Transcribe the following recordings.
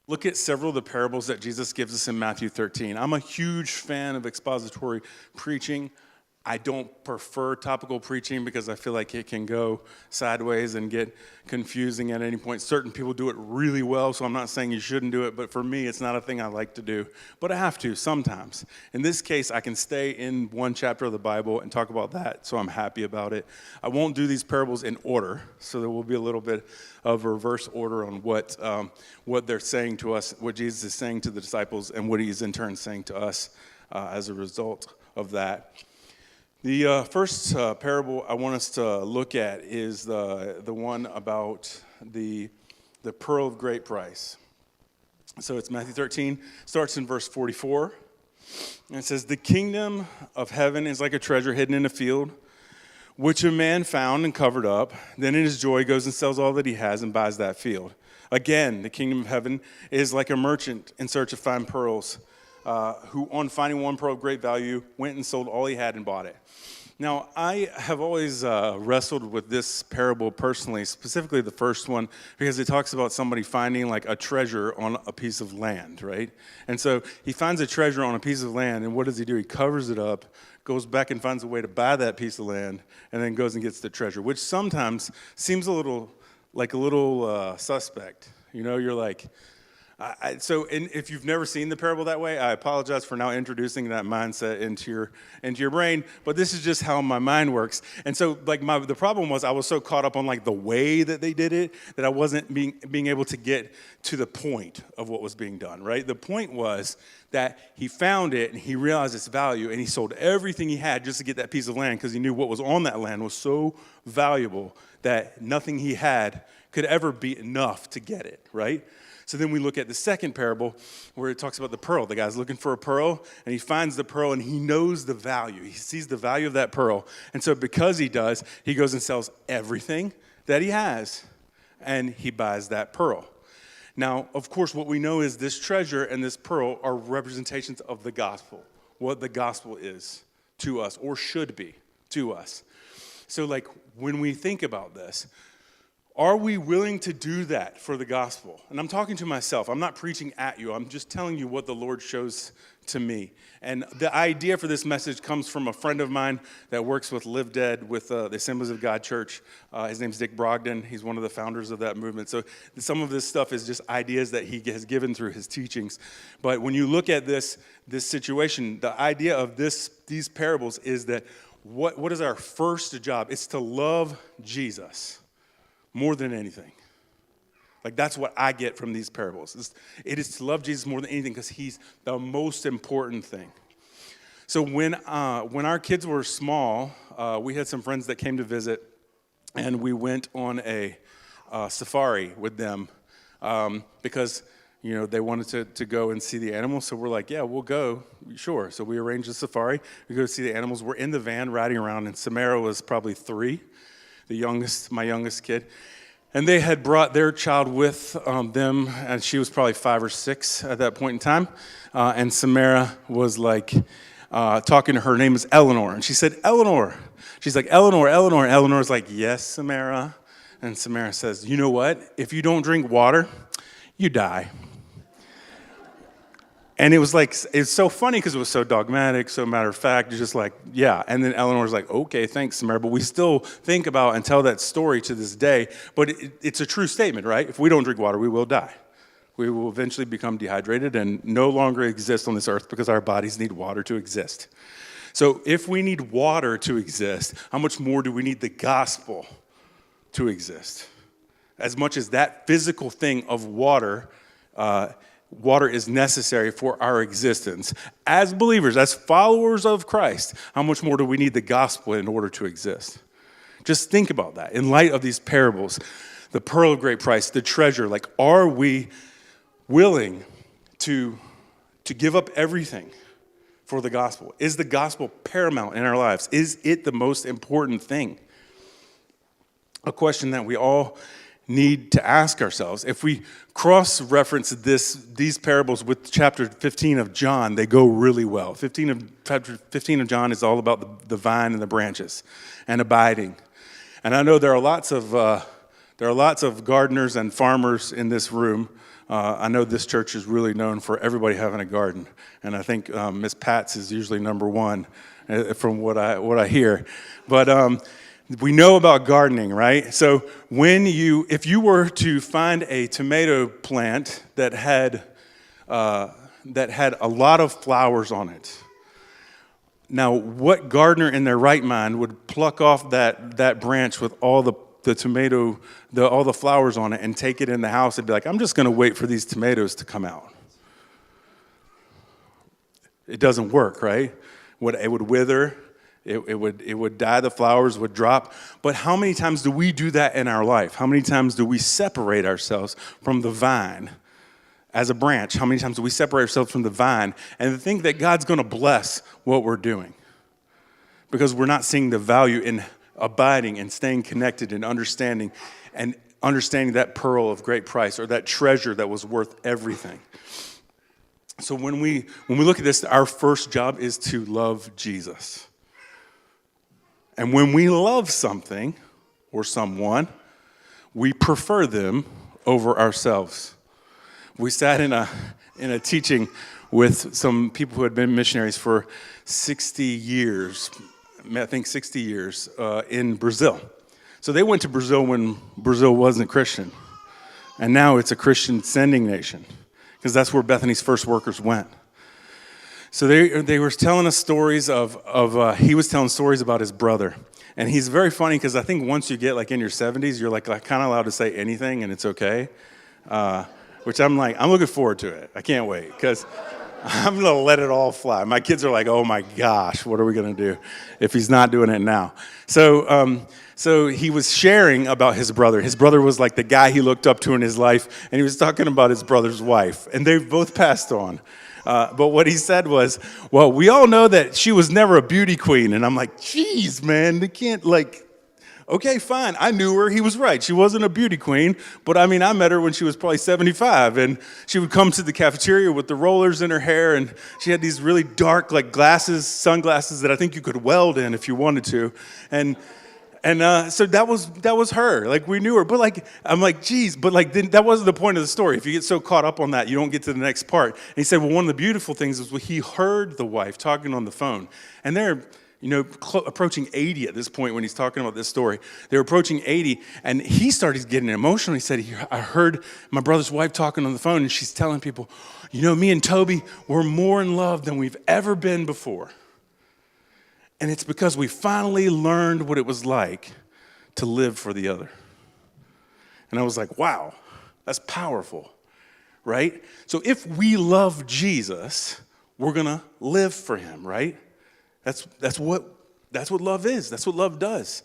look at several of the parables that Jesus gives us in Matthew 13. I'm a huge fan of expository preaching. I don't prefer topical preaching because I feel like it can go sideways and get confusing at any point. Certain people do it really well, so I'm not saying you shouldn't do it, but for me, it's not a thing I like to do. But I have to sometimes. In this case, I can stay in one chapter of the Bible and talk about that, so I'm happy about it. I won't do these parables in order, so there will be a little bit of a reverse order on what they're saying to us, what Jesus is saying to the disciples, and what he's in turn saying to us as a result of that. The first parable I want us to look at is the one about the pearl of great price. So it's Matthew 13, starts in verse 44. And it says, "The kingdom of heaven is like a treasure hidden in a field, which a man found and covered up. Then in his joy goes and sells all that he has and buys that field. Again, the kingdom of heaven is like a merchant in search of fine pearls, who on finding one pearl of great value went and sold all he had and bought it." Now, I have always wrestled with this parable personally, specifically the first one, because it talks about somebody finding like a treasure on a piece of land, right? And so he finds a treasure on a piece of land, and what does he do? He covers it up, goes back and finds a way to buy that piece of land, and then goes and gets the treasure, which sometimes seems a little suspect. You know, you're like, and if you've never seen the parable that way, I apologize for now introducing that mindset into your brain, but this is just how my mind works. And so the problem was I was so caught up on like the way that they did it that I wasn't being able to get to the point of what was being done, right? The point was that he found it and he realized its value and he sold everything he had just to get that piece of land because he knew what was on that land was so valuable that nothing he had could ever be enough to get it, right? So then we look at the second parable where it talks about the pearl. The guy's looking for a pearl, and he finds the pearl, and he knows the value. He sees the value of that pearl. And so because he does, he goes and sells everything that he has, and he buys that pearl. Now, of course, what we know is this treasure and this pearl are representations of the gospel, what the gospel is to us, or should be to us. So, when we think about this, are we willing to do that for the gospel? And I'm talking to myself. I'm not preaching at you. I'm just telling you what the Lord shows to me. And the idea for this message comes from a friend of mine that works with Live Dead with the Assemblies of God Church. His name's Dick Brogdon. He's one of the founders of that movement. So some of this stuff is just ideas that he has given through his teachings. But when you look at this situation, the idea of these parables is that what is our first job? It's to love Jesus more than anything. That's what I get from these parables. It is to love Jesus more than anything because he's the most important thing. So when our kids were small, we had some friends that came to visit, and we went on a safari with them because they wanted to go and see the animals. So we're like, yeah, we'll go, sure. So we arranged a safari. We go to see the animals. We're in the van riding around, and Samara was probably 3. My youngest kid, and they had brought their child with them, and she was probably 5 or 6 at that point in time, and Samara was talking to her. Her name is Eleanor, and she said, Eleanor. She's like, Eleanor. Eleanor's like, yes, Samara. And Samara says, you know what? If you don't drink water, you die. And it's so funny because it was so dogmatic, so matter of fact, you're just like, yeah. And then Eleanor's like, okay, thanks, Samara. But we still think about and tell that story to this day. But it's a true statement, right? If we don't drink water, we will die. We will eventually become dehydrated and no longer exist on this earth because our bodies need water to exist. So if we need water to exist, how much more do we need the gospel to exist? As much as that physical thing of water is necessary for our existence. As believers, as followers of Christ, how much more do we need the gospel in order to exist? Just think about that. In light of these parables, the pearl of great price, the treasure, are we willing to give up everything for the gospel? Is the gospel paramount in our lives? Is it the most important thing? A question that we all need to ask ourselves. If we cross-reference these parables with chapter 15 of John, they go really well. Chapter 15 of John is all about the vine and the branches and abiding. And I know there are lots of There are lots of gardeners and farmers in this room. I know this church is really known for everybody having a garden, and I think Miss Pat's is usually number one from what I hear. But we know about gardening, right? So if you were to find a tomato plant that had a lot of flowers on it, now what gardener in their right mind would pluck off that branch with all the tomato, all the flowers on it, and take it in the house and be like, I'm just going to wait for these tomatoes to come out? It doesn't work, right? It would wither. It would die. The flowers would drop. But how many times do we do that in our life? How many times do we separate ourselves from the vine as a branch? How many times do we separate ourselves from the vine and think that God's going to bless what we're doing? Because we're not seeing the value in abiding and staying connected and understanding that pearl of great price, or that treasure that was worth everything. So when we look at this, our first job is to love Jesus. And when we love something or someone, we prefer them over ourselves. We sat in a teaching with some people who had been missionaries for 60 years, I think 60 years, in Brazil. So they went to Brazil when Brazil wasn't Christian. And now it's a Christian sending nation, because that's where Bethany's first workers went. So they were telling us stories he was telling stories about his brother. And he's very funny, because I think once you get like in your 70s, you're like kind of allowed to say anything and it's okay. Which I'm looking forward to it. I can't wait, because I'm going to let it all fly. My kids are like, oh my gosh, what are we going to do if he's not doing it now? So he was sharing about his brother. His brother was like the guy he looked up to in his life, and he was talking about his brother's wife, and they've both passed on. But what he said was, well, we all know that she was never a beauty queen. And I'm like, geez, man, they can't okay, fine. I knew her. He was right. She wasn't a beauty queen. But I met her when she was probably 75. And she would come to the cafeteria with the rollers in her hair. And she had these really dark, sunglasses that I think you could weld in if you wanted to. And so that was her. We knew her. But I'm like, geez, but then that wasn't the point of the story. If you get so caught up on that, you don't get to the next part. And he said, well, one of the beautiful things is he heard the wife talking on the phone. And they're approaching 80 at this point when he's talking about this story. They were approaching 80, and he started getting emotional. He said, I heard my brother's wife talking on the phone, and she's telling people, me and Toby, we're more in love than we've ever been before. And it's because we finally learned what it was like to live for the other. And I was like, wow, that's powerful, right? So if we love Jesus, we're going to live for him, right? That's what love is. That's what love does.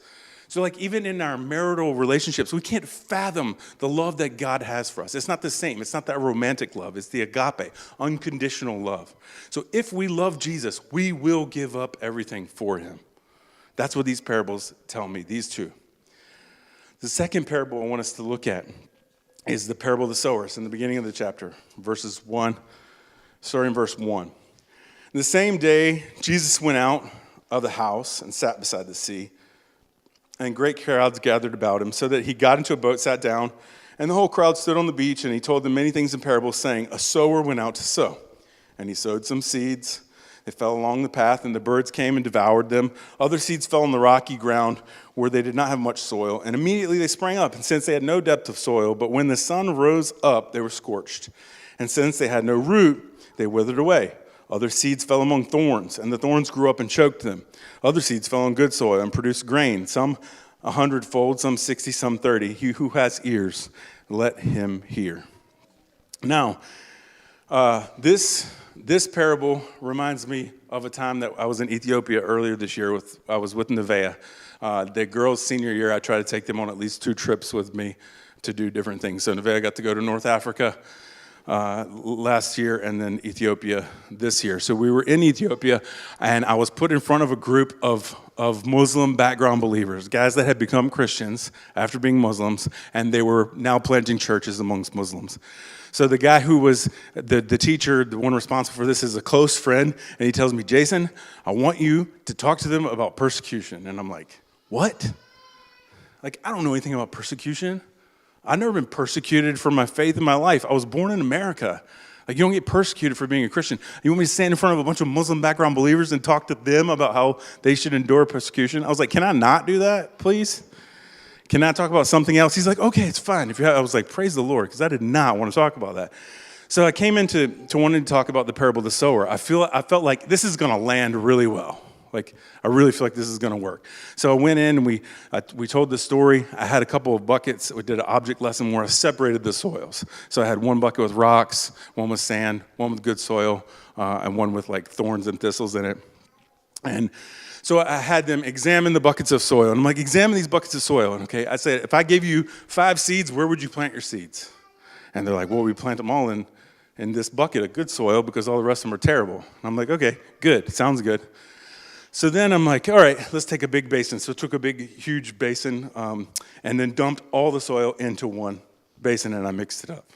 So even in our marital relationships, we can't fathom the love that God has for us. It's not the same. It's not that romantic love. It's the agape, unconditional love. So if we love Jesus, we will give up everything for him. That's what these parables tell me, these two. The second parable I want us to look at is the parable of the sowers in the beginning of the chapter, starting in verse 1. The same day, Jesus went out of the house and sat beside the sea, and great crowds gathered about him, so that he got into a boat, sat down, and the whole crowd stood on the beach, and he told them many things in parables, saying, a sower went out to sow, and he sowed some seeds. They fell along the path, and the birds came and devoured them. Other seeds fell on the rocky ground, where they did not have much soil, and immediately they sprang up, and since they had no depth of soil, but when the sun rose up, they were scorched. And since they had no root, they withered away. Other seeds fell among thorns, and the thorns grew up and choked them. Other seeds fell on good soil and produced grain, some 100-fold, some 60, some 30. He who has ears, let him hear. Now, this parable reminds me of a time that I was in Ethiopia earlier this year. I was with Nevaeh. The girls' senior year, I try to take them on at least 2 trips with me to do different things. So Nevaeh got to go to North Africa last year, and then Ethiopia this year. So we were in Ethiopia, and I was put in front of a group of Muslim background believers, guys that had become Christians after being Muslims, and they were now planting churches amongst Muslims. So the guy who was the teacher, the one responsible for this, is a close friend, and he tells me, Jason, I want you to talk to them about persecution. And I'm like, what? I don't know anything about persecution. I've never been persecuted for my faith in my life. I was born in America. Like, you don't get persecuted for being a Christian. You want me to stand in front of a bunch of Muslim background believers and talk to them about how they should endure persecution? I was like, can I not do that, please? Can I talk about something else? He's like, okay, it's fine. I was like, praise the Lord, because I did not want to talk about that. So I came into wanting to talk about the parable of the sower. I felt like this is going to land really well. Like, I really feel like this is going to work. So I went in and we told the story. I had a couple of buckets. We did an object lesson where I separated the soils. So I had one bucket with rocks, one with sand, one with good soil, and one with like thorns and thistles in it. And so I had them examine the buckets of soil. And I'm like, examine these buckets of soil. And okay, I said, if I gave you 5 seeds, where would you plant your seeds? And they're like, well, we plant them all in this bucket of good soil because all the rest of them are terrible. And I'm like, okay, good. Sounds good. So then I'm like, all right, let's take a big basin. So I took a big, huge basin and then dumped all the soil into one basin and I mixed it up.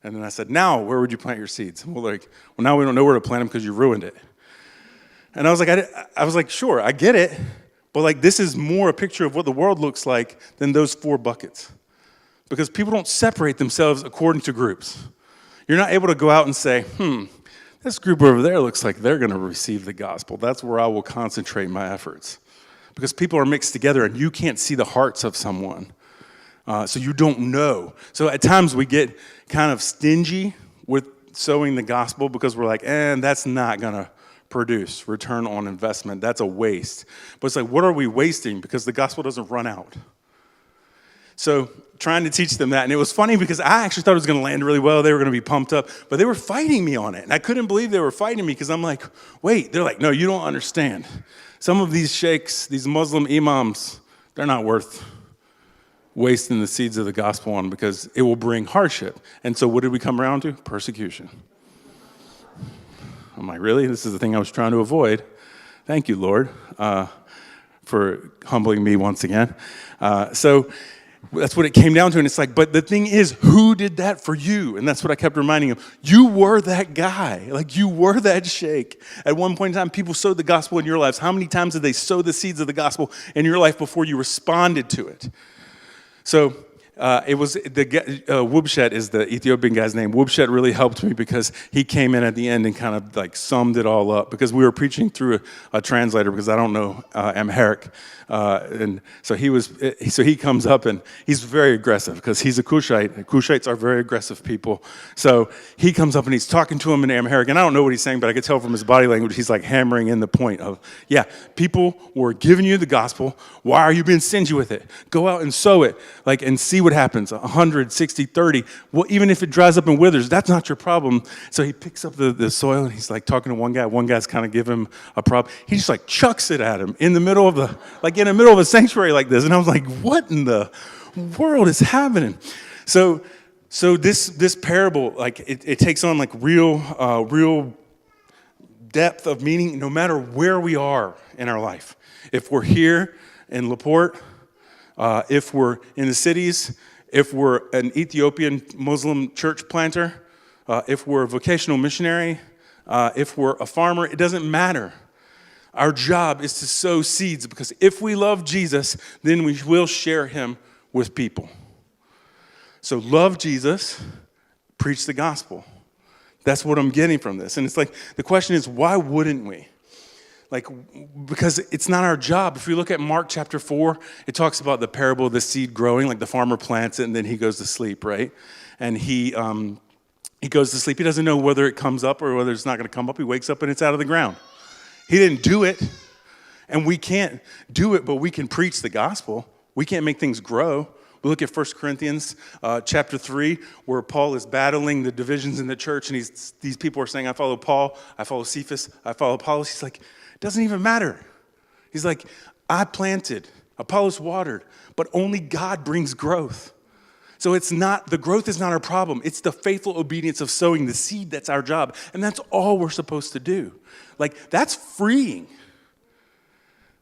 And then I said, now, where would you plant your seeds? And we're like, well, now we don't know where to plant them because you ruined it. And I was like, sure, I get it. But like, this is more a picture of what the world looks like than those 4 buckets. Because people don't separate themselves according to groups. You're not able to go out and say, this group over there looks like they're going to receive the gospel. That's where I will concentrate my efforts. Because people are mixed together and you can't see the hearts of someone. So you don't know. So at times we get kind of stingy with sowing the gospel because we're like, that's not going to produce return on investment. That's a waste. But it's like, what are we wasting? Because the gospel doesn't run out. So trying to teach them that. And it was funny because I actually thought it was going to land really well. They were going to be pumped up. But they were fighting me on it. And I couldn't believe they were fighting me because I'm like, wait. They're like, no, you don't understand. Some of these sheikhs, these Muslim imams, they're not worth wasting the seeds of the gospel on because it will bring hardship. And so what did we come around to? Persecution. I'm like, really? This is the thing I was trying to avoid. Thank you, Lord, for humbling me once again. So that's what it came down to. And it's like, but the thing is, who did that for you? And that's what I kept reminding him. You were that guy. Like, you were that sheikh. At one point in time, people sowed the gospel in your lives. How many times did they sow the seeds of the gospel in your life before you responded to it? So it was Wubshet is the Ethiopian guy's name. Wubshet really helped me because he came in at the end and kind of like summed it all up because we were preaching through a translator because I don't know Amharic. And so he comes up and he's very aggressive because he's a Cushite. And Cushites are very aggressive people. So he comes up and he's talking to him in Amharic. And I don't know what he's saying, but I could tell from his body language, he's like hammering in the point of, yeah, people were giving you the gospel. Why are you being stingy with it? Go out and sow it, like, and see what happens. 100, 60, 30. Well, even if it dries up and withers, that's not your problem. So he picks up the soil and he's like talking to one guy. One guy's kind of giving him a problem. He just like chucks it at him in the middle of a sanctuary like this. And I was like, what in the world is happening? So this parable, like it takes on like real depth of meaning no matter where we are in our life. If we're here in LaPorte, if we're in the cities, if we're an Ethiopian Muslim church planter, if we're a vocational missionary, if we're a farmer, it doesn't matter. Our job is to sow seeds because if we love Jesus, then we will share him with people. So love Jesus, preach the gospel. That's what I'm getting from this. And it's like, the question is, why wouldn't we? Like, because it's not our job. If we look at Mark chapter 4, it talks about the parable of the seed growing, like the farmer plants it and then he goes to sleep, right? And he goes to sleep. He doesn't know whether it comes up or whether it's not going to come up. He wakes up and it's out of the ground. He didn't do it, and we can't do it, but we can preach the gospel. We can't make things grow. We look at 1 Corinthians chapter 3, where Paul is battling the divisions in the church, and these people are saying, I follow Paul, I follow Cephas, I follow Apollos. He's like, it doesn't even matter. He's like, I planted, Apollos watered, but only God brings growth. So the growth is not our problem. It's the faithful obedience of sowing the seed that's our job. And that's all we're supposed to do. Like, that's freeing.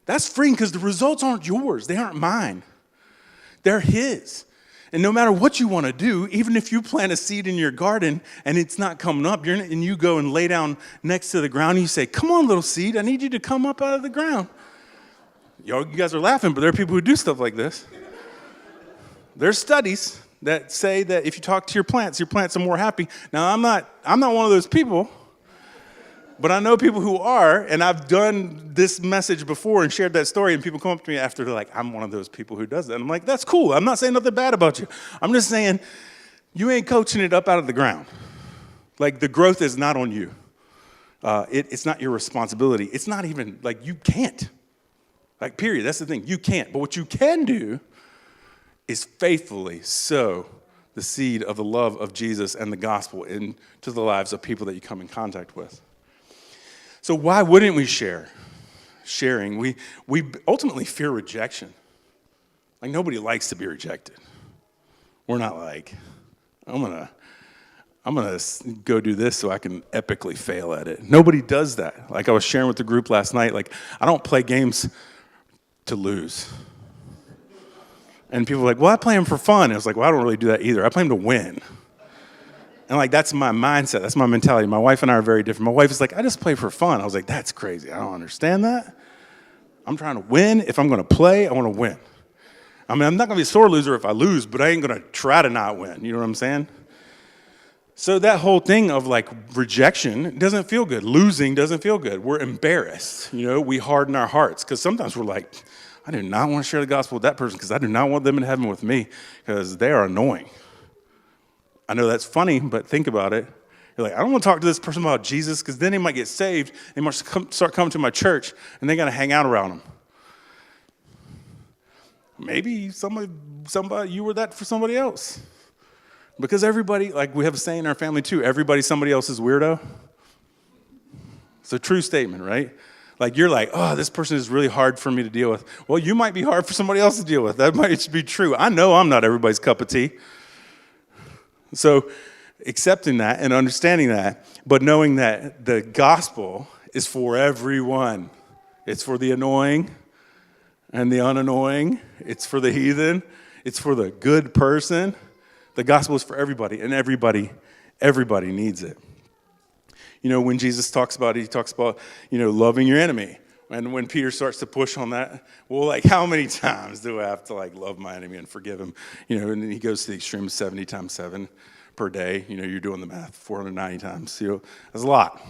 That's freeing because the results aren't yours. They aren't mine. They're his. And no matter what you want to do, even if you plant a seed in your garden and it's not coming up, and you go and lay down next to the ground and you say, come on, little seed, I need you to come up out of the ground. You guys are laughing, but there are people who do stuff like this. There's studies. that say that if you talk to your plants are more happy. Now, I'm not one of those people, but I know people who are, and I've done this message before and shared that story, and people come up to me after, they're like, I'm one of those people who does that. And I'm like, that's cool. I'm not saying nothing bad about you. I'm just saying you ain't coaching it up out of the ground. Like, the growth is not on you. It's not your responsibility. It's not even, like, you can't. Like, period. That's the thing. You can't. But what you can do is faithfully sow the seed of the love of Jesus and the gospel into the lives of people that you come in contact with. So why wouldn't we share? Sharing. We ultimately fear rejection. Like, nobody likes to be rejected. We're not like, I'm gonna go do this so I can epically fail at it. Nobody does that. Like I was sharing with the group last night, like, I don't play games to lose. And people were like, well, I play them for fun. And I was like, well, I don't really do that either. I play them to win. And like, that's my mindset. That's my mentality. My wife and I are very different. My wife is like, I just play for fun. I was like, that's crazy. I don't understand that. I'm trying to win. If I'm going to play, I want to win. I mean, I'm not going to be a sore loser if I lose, but I ain't going to try to not win. You know what I'm saying? So that whole thing of like rejection doesn't feel good. Losing doesn't feel good. We're embarrassed. You know, we harden our hearts because sometimes we're like, I do not want to share the gospel with that person because I do not want them in heaven with me because they are annoying. I know that's funny, but think about it. You're like, I don't want to talk to this person about Jesus because then they might get saved. They might start coming to my church and they're going to hang out around them. Maybe somebody, you were that for somebody else. Because everybody, like we have a saying in our family too, everybody's somebody else's weirdo. It's a true statement, right? Like you're like, oh, this person is really hard for me to deal with. Well, you might be hard for somebody else to deal with. That might be true. I know I'm not everybody's cup of tea. So accepting that and understanding that, but knowing that the gospel is for everyone. It's for the annoying and the unannoying. It's for the heathen. It's for the good person. The gospel is for everybody, and everybody needs it. You know, when Jesus talks about it, he talks about, you know, loving your enemy. And when Peter starts to push on that, well, like, how many times do I have to, like, love my enemy and forgive him? You know, and then he goes to the extreme of 70 times 7 per day. You know, you're doing the math, 490 times. You know, that's a lot.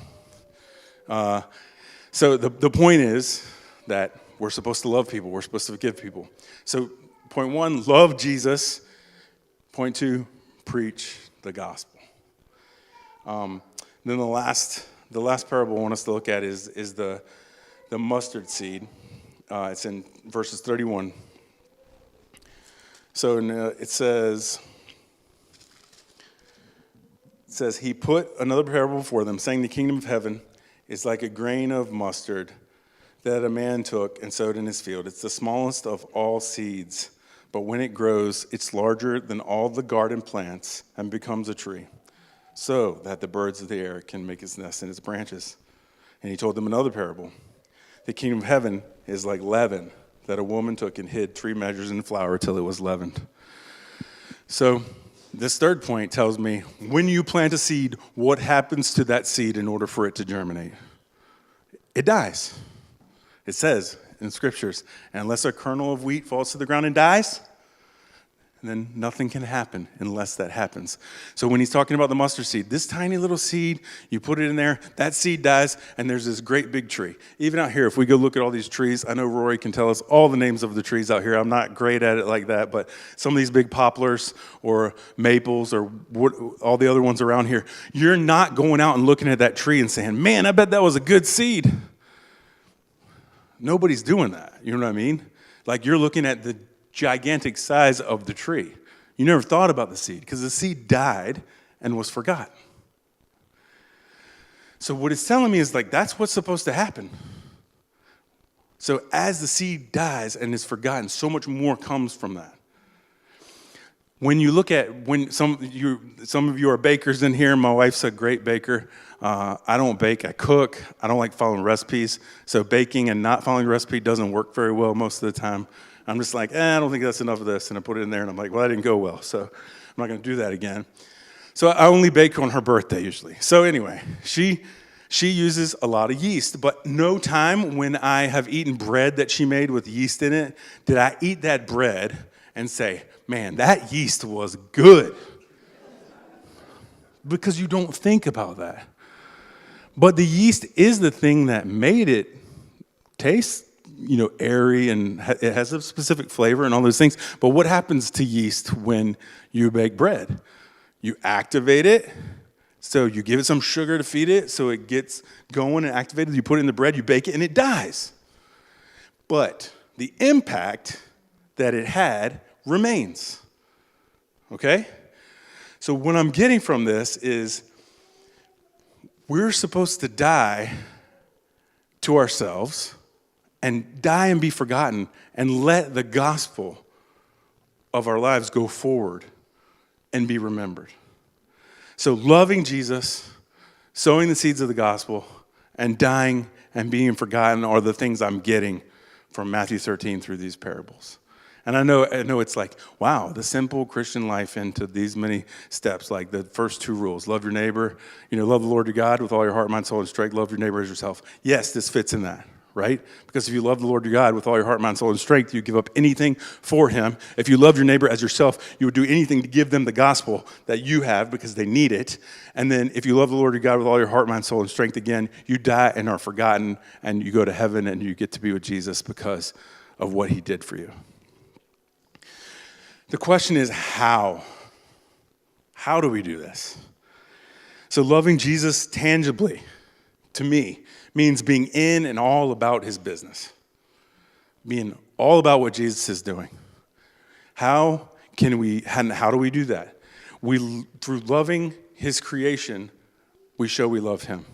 So the point is that we're supposed to love people. We're supposed to forgive people. So point 1, love Jesus. Point 2, preach the gospel. Then the last parable I want us to look at is the mustard seed. It's in verses 31. So it says, he put another parable before them, saying the kingdom of heaven is like a grain of mustard that a man took and sowed in his field. It's the smallest of all seeds, but when it grows, it's larger than all the garden plants and becomes a tree, so that the birds of the air can make its nest in its branches. And he told them another parable. The kingdom of heaven is like leaven that a woman took and hid 3 measures in flour till it was leavened. So this third point tells me, when you plant a seed, what happens to that seed in order for it to germinate? It dies. It says in scriptures, unless a kernel of wheat falls to the ground and dies, then nothing can happen unless that happens. So when he's talking about the mustard seed, this tiny little seed, you put it in there, that seed dies, and there's this great big tree. Even out here, if we go look at all these trees, I know Rory can tell us all the names of the trees out here. I'm not great at it like that, but some of these big poplars or maples or all the other ones around here, you're not going out and looking at that tree and saying, man, I bet that was a good seed. Nobody's doing that. You know what I mean? Like, you're looking at the gigantic size of the tree. You never thought about the seed because the seed died and was forgotten. So what it's telling me is, like, that's what's supposed to happen. So as the seed dies and is forgotten, so much more comes from that. When you look at, some of you are bakers in here, my wife's a great baker. I don't bake, I cook. I don't like following recipes. So baking and not following a recipe doesn't work very well most of the time. I'm just like, I don't think that's enough of this. And I put it in there and I'm like, well, that didn't go well. So I'm not going to do that again. So I only bake on her birthday usually. So anyway, she uses a lot of yeast, but no time when I have eaten bread that she made with yeast in it did I eat that bread and say, man, that yeast was good. Because you don't think about that. But the yeast is the thing that made it taste, airy, and it has a specific flavor and all those things. But what happens to yeast when you bake bread? You activate it, so you give it some sugar to feed it, so it gets going and activated. You put it in the bread, you bake it, and it dies. But the impact that it had remains. Okay? So what I'm getting from this is we're supposed to die to ourselves and die and be forgotten and let the gospel of our lives go forward and be remembered. So loving Jesus, sowing the seeds of the gospel, and dying and being forgotten are the things I'm getting from Matthew 13 through these parables. And I know it's like, wow, the simple Christian life into these many steps, like the first two rules. Love your neighbor, love the Lord your God with all your heart, mind, soul, and strength. Love your neighbor as yourself. Yes, this fits in that, right? Because if you love the Lord your God with all your heart, mind, soul, and strength, you give up anything for him. If you love your neighbor as yourself, you would do anything to give them the gospel that you have because they need it. And then if you love the Lord your God with all your heart, mind, soul, and strength, again, you die and are forgotten, and you go to heaven and you get to be with Jesus because of what he did for you. The question is how? How do we do this? So loving Jesus tangibly, to me, means being in and all about his business. Being all about what Jesus is doing. How do we do that? Through loving his creation, we show we love him.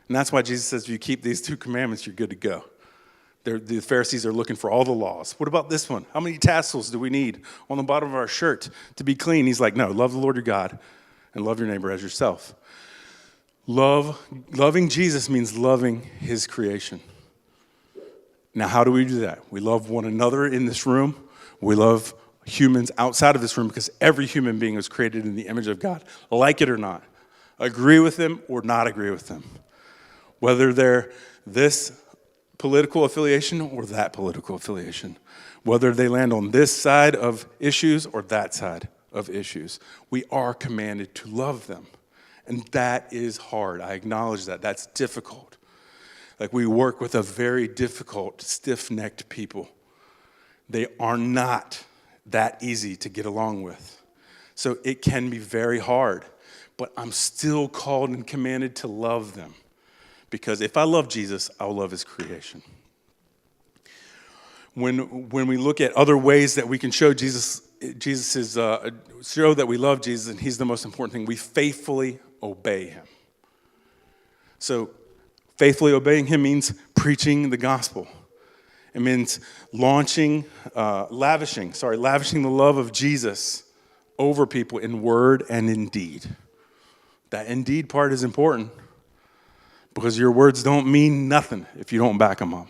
And that's why Jesus says, if you keep these two commandments, you're good to go. The Pharisees are looking for all the laws. What about this one? How many tassels do we need on the bottom of our shirt to be clean? He's like, no, love the Lord your God and love your neighbor as yourself. Loving Jesus means loving his creation. Now, how do we do that? We love one another in this room. We love humans outside of this room because every human being was created in the image of God, like it or not. Agree with them or not agree with them. Whether they're this political affiliation or that political affiliation, whether they land on this side of issues or that side of issues, we are commanded to love them. And that is hard. I acknowledge that. That's difficult. Like, we work with a very difficult, stiff-necked people. They are not that easy to get along with. So it can be very hard, but I'm still called and commanded to love them. Because if I love Jesus, I'll love his creation. When we look at other ways that we can show show that we love Jesus, and he's the most important thing, we faithfully obey him. So faithfully obeying him means preaching the gospel. It means lavishing the love of Jesus over people in word and in deed. That in deed part is important. Because your words don't mean nothing if you don't back them up.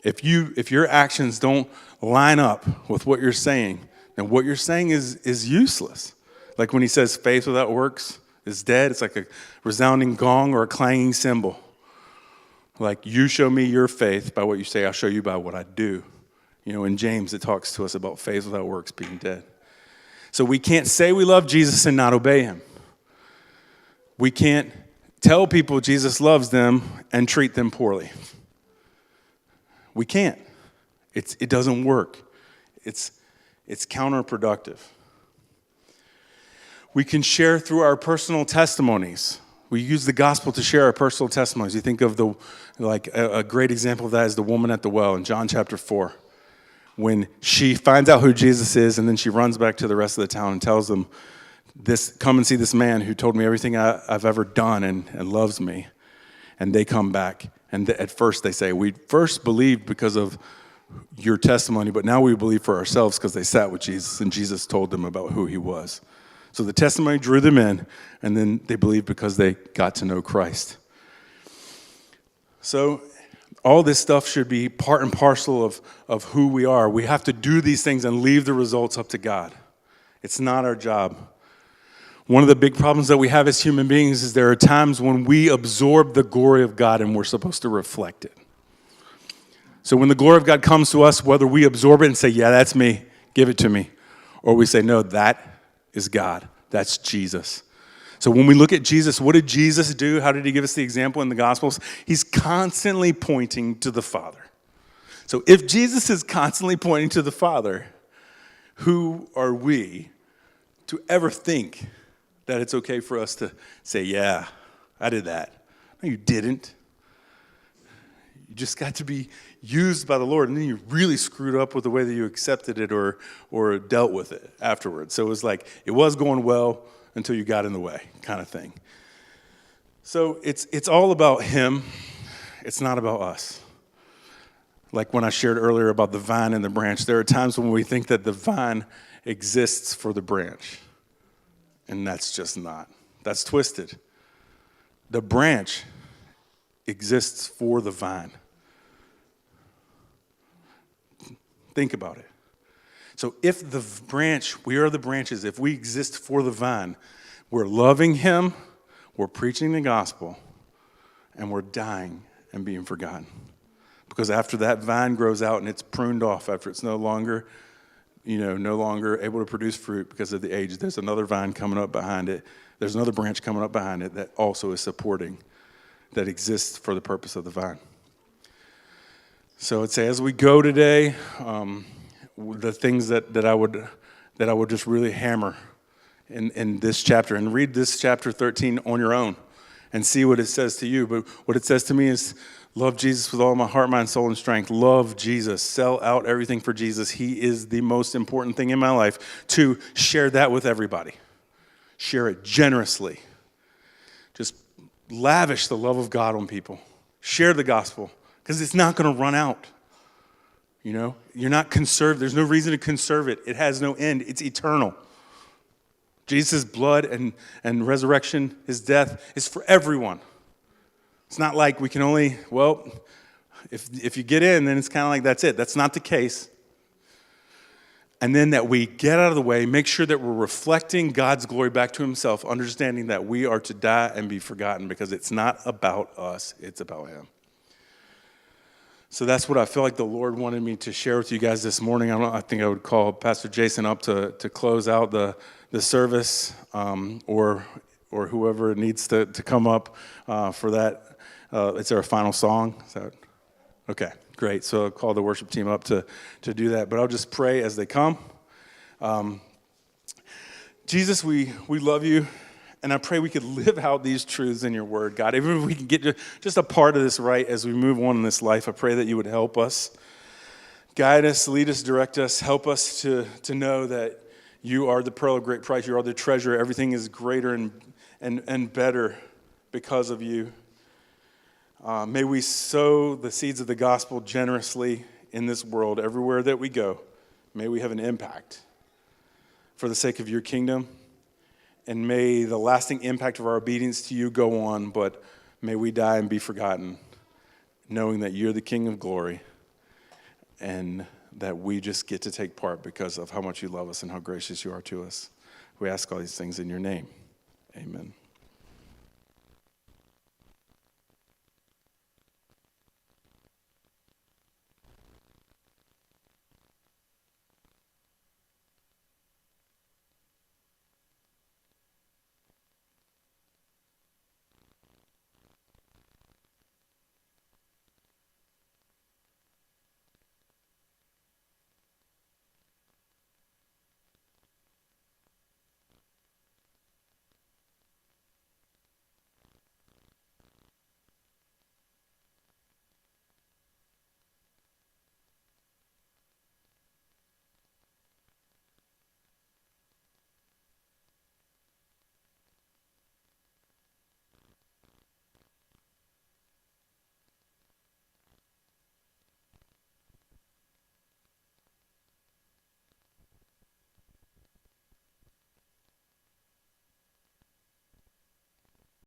If your actions don't line up with what you're saying, then what you're saying is useless. Like when he says faith without works is dead, it's like a resounding gong or a clanging cymbal. Like, you show me your faith by what you say, I'll show you by what I do. In James, it talks to us about faith without works being dead. So we can't say we love Jesus and not obey him. We can't tell people Jesus loves them and treat them poorly. We can't. It doesn't work. It's counterproductive. We can share through our personal testimonies. We use the gospel to share our personal testimonies. You think of a great example of that is the woman at the well in John chapter 4. When she finds out who Jesus is, and then she runs back to the rest of the town and tells them, come and see this man who told me everything I've ever done and loves me. And they come back, and at first they say, we first believed because of your testimony, but now we believe for ourselves because they sat with Jesus, and Jesus told them about who he was. So the testimony drew them in, and then they believed because they got to know Christ. So all this stuff should be part and parcel of who we are. We have to do these things and leave the results up to God. It's not our job. One of the big problems that we have as human beings is there are times when we absorb the glory of God and we're supposed to reflect it. So when the glory of God comes to us, whether we absorb it and say, yeah, that's me, give it to me, or we say, no, that is God. That's Jesus. So when we look at Jesus, what did Jesus do? How did he give us the example in the Gospels? He's constantly pointing to the Father. So if Jesus is constantly pointing to the Father, who are we to ever think that it's okay for us to say, yeah, I did that? No, you didn't. You just got to be used by the Lord, and then you really screwed up with the way that you accepted it or dealt with it afterwards. So it was like it was going well until you got in the way, kind of thing. So it's all about him. It's not about us. Like when I shared earlier about the vine and the branch, there are times when we think that the vine exists for the branch, and that's just not. That's twisted. The branch exists for the vine. Think about it. So if the branch, we are the branches, if we exist for the vine, we're loving him, we're preaching the gospel, and we're dying and being forgotten. Because after that vine grows out and it's pruned off, after it's no longer able to produce fruit because of the age, there's another vine coming up behind it. There's another branch coming up behind it that also is supporting, that exists for the purpose of the vine. So I'd say as we go today, the things that I would just really hammer in this chapter, and read this chapter 13 on your own and see what it says to you. But what it says to me is, love Jesus with all my heart, mind, soul, and strength. Love Jesus. Sell out everything for Jesus. He is the most important thing in my life. 2, share that with everybody. Share it generously. Just lavish the love of God on people. Share the gospel, because it's not going to run out. You know, you're not conserved. There's no reason to conserve it. It has no end. It's eternal. Jesus' blood and resurrection, his death, is for everyone. It's not like we can only, if you get in, then it's kind of like that's it. That's not the case. And then that we get out of the way, make sure that we're reflecting God's glory back to himself, understanding that we are to die and be forgotten, because it's not about us, it's about him. So that's what I feel like the Lord wanted me to share with you guys this morning. I think I would call Pastor Jason up to close out the service, or whoever needs to come up for that. Is there a final song? Is that okay? Great. So I'll call the worship team up to do that. But I'll just pray as they come. Jesus, we love you, and I pray we could live out these truths in your word, God. Even if we can get just a part of this right as we move on in this life, I pray that you would help us, guide us, lead us, direct us, help us to know that you are the pearl of great price. You are the treasure. Everything is greater and better because of you. May we sow the seeds of the gospel generously in this world, everywhere that we go. May we have an impact for the sake of your kingdom. And may the lasting impact of our obedience to you go on, but may we die and be forgotten, knowing that you're the King of glory, and that we just get to take part because of how much you love us and how gracious you are to us. We ask all these things in your name. Amen.